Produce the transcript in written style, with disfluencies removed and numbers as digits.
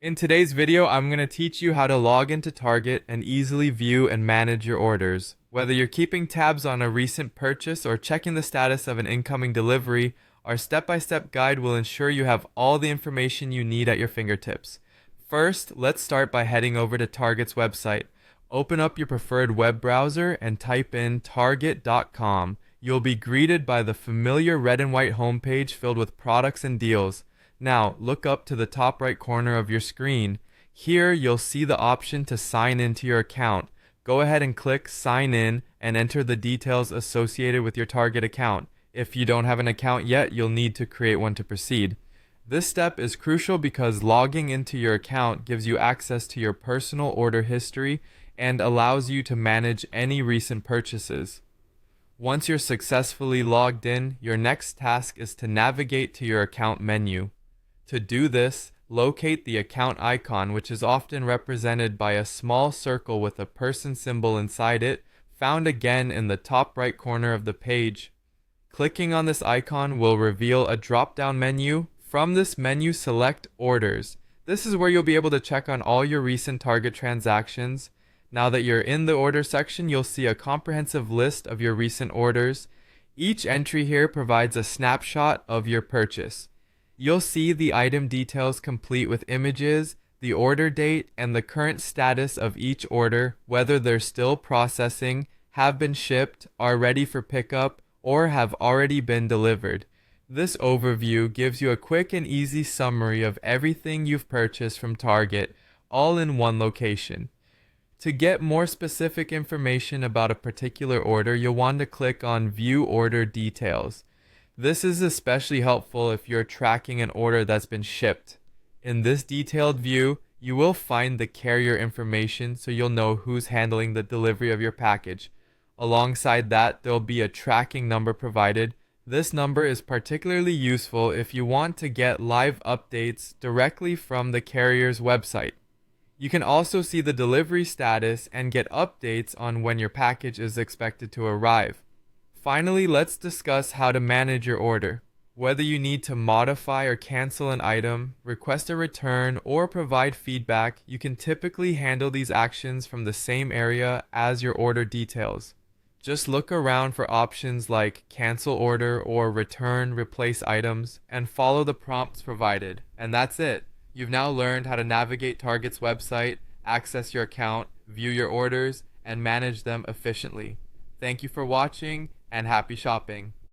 In today's video, I'm going to teach you how to log into Target and easily view and manage your orders. Whether you're keeping tabs on a recent purchase or checking the status of an incoming delivery, our step-by-step guide will ensure you have all the information you need at your fingertips. First, let's start by heading over to Target's website. Open up your preferred web browser and type in target.com. You'll be greeted by the familiar red and white homepage filled with products and deals. Now, look up to the top right corner of your screen. Here, you'll see the option to sign into your account. Go ahead and click Sign In and enter the details associated with your Target account. If you don't have an account yet, you'll need to create one to proceed. This step is crucial because logging into your account gives you access to your personal order history and allows you to manage any recent purchases. Once you're successfully logged in, your next task is to navigate to your account menu. To do this, locate the account icon, which is often represented by a small circle with a person symbol inside it, found again in the top right corner of the page. Clicking on this icon will reveal a drop-down menu. From this menu, select Orders. This is where you'll be able to check on all your recent Target transactions. Now that you're in the order section, you'll see a comprehensive list of your recent orders. Each entry here provides a snapshot of your purchase. You'll see the item details complete with images, the order date, and the current status of each order, whether they're still processing, have been shipped, are ready for pickup, or have already been delivered. This overview gives you a quick and easy summary of everything you've purchased from Target, all in one location. To get more specific information about a particular order, you'll want to click on View Order Details. This is especially helpful if you're tracking an order that's been shipped. In this detailed view, you will find the carrier information so you'll know who's handling the delivery of your package. Alongside that, there'll be a tracking number provided. This number is particularly useful if you want to get live updates directly from the carrier's website. You can also see the delivery status and get updates on when your package is expected to arrive. Finally, let's discuss how to manage your order. Whether you need to modify or cancel an item, request a return, or provide feedback, you can typically handle these actions from the same area as your order details. Just look around for options like cancel order or return, replace items, and follow the prompts provided. And that's it. You've now learned how to navigate Target's website, access your account, view your orders, and manage them efficiently. Thank you for watching, and happy shopping.